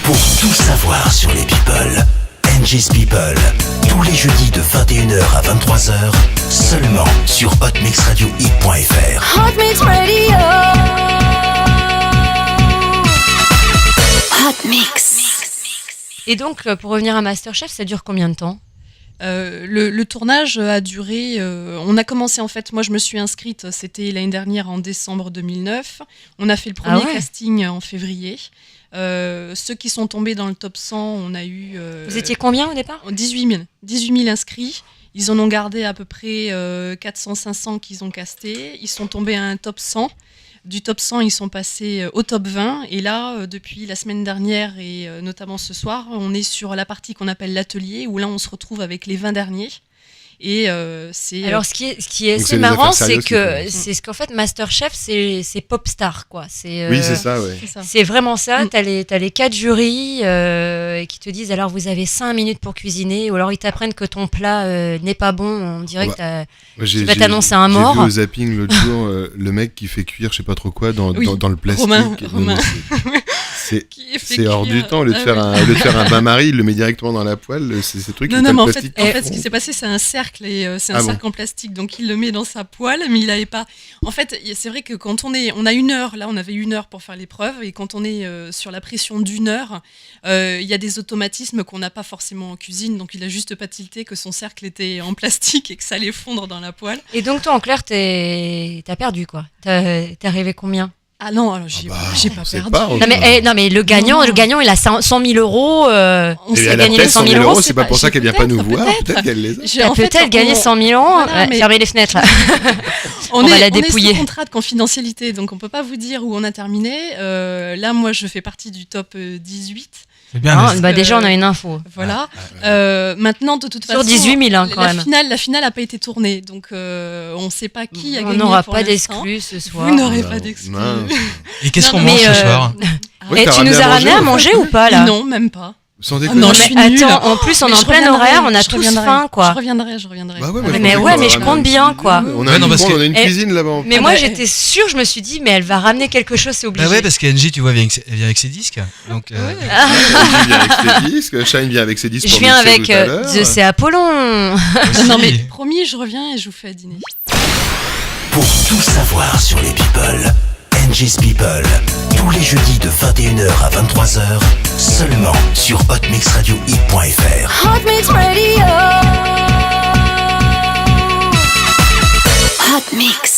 Pour tout savoir sur les people, NG's People, tous les jeudis de 21h à 23h, seulement sur hotmixradiohit.fr. Hot Mix Radio. Hot Mix. Et donc, pour revenir à Masterchef, ça dure combien de temps ? Le tournage a duré. On a commencé en fait. Moi, je me suis inscrite. C'était l'année dernière en décembre 2009. On a fait le premier casting en février. Ceux qui sont tombés dans le top 100, on a eu. Vous étiez combien au départ ? 18 000 inscrits. Ils en ont gardé à peu près 400-500 qu'ils ont castés. Ils sont tombés à un top 100. Du top 100, ils sont passés au top 20. Et là, depuis la semaine dernière et notamment ce soir, on est sur la partie qu'on appelle l'atelier, où là, on se retrouve avec les 20 derniers. Et c'est... Alors, ce qui est assez marrant, c'est qu'en fait, Masterchef, c'est Popstar, quoi. Oui, c'est ça, ouais. C'est vraiment ça. T'as les 4 jurys qui te disent, alors, vous avez 5 minutes pour cuisiner, ou alors ils t'apprennent que ton plat n'est pas bon. On dirait que tu vas t'annoncer un mort. J'ai vu au zapping l'autre jour le mec qui fait cuire je sais pas trop quoi dans le plastique. Romain. C'est hors du temps. Au lieu de faire un bain-marie, il le met directement dans la poêle. C'est ce truc. Non, mais en fait, ce qui s'est passé, c'est un cercle et c'est un cercle en plastique. Donc il le met dans sa poêle, mais il n'avait pas. En fait, c'est vrai que quand on a 1 heure, là, on avait 1 heure pour faire l'épreuve, et quand on est sur la pression d'1 heure, il y a des automatismes qu'on n'a pas forcément en cuisine. Donc il a juste pas tilté que son cercle était en plastique et que ça allait fondre dans la poêle. Et donc toi, en clair, t'as perdu, quoi. T'es arrivé combien ? Ah non, alors j'ai pas perdu. Non mais le gagnant, il a 100 000 euros. On s'est gagné les 100 000 euros. C'est pas pour ça qu'elle vient pas nous voir. Peut-être qu'elle les a. Elle peut-être gagné 100 000 euros. Fermez les fenêtres là. On va la dépouiller. On est sous contrat de confidentialité, donc on peut pas vous dire où on a terminé. Là, moi, je fais partie du top 18. C'est bien, déjà, on a une info. Voilà. Maintenant, de toute façon, sur 18 000, quand même. La finale n'a pas été tournée, donc on ne sait pas qui a gagné. On n'aura pas d'exclus ce soir. Vous n'aurez pas d'exclus. Et qu'est-ce qu'on mange ce soir ? Et tu nous as ramené à manger ou pas là ? Non, même pas. Sans déconner. Non, je suis nulle. Attends, en plus, on est en plein horaire, on a tous faim, quoi. Je reviendrai. Mais je compte bien, quoi. On a une cuisine là-bas. Mais moi, j'étais sûre, je me suis dit, mais elle va ramener quelque chose, c'est obligé. Bah ouais, parce qu'Angie, tu vois, vient avec ses disques. Donc, Angie vient avec ses disques, Shine vient avec ses disques. Je viens avec c'est Apollon. Non, mais promis, je reviens et je vous fais à dîner. Pour tout savoir sur les people, NG's People, tous les jeudis de 21h à 23h, seulement sur hotmixradiohit.fr. Hot Mix Radio. Hot Mix.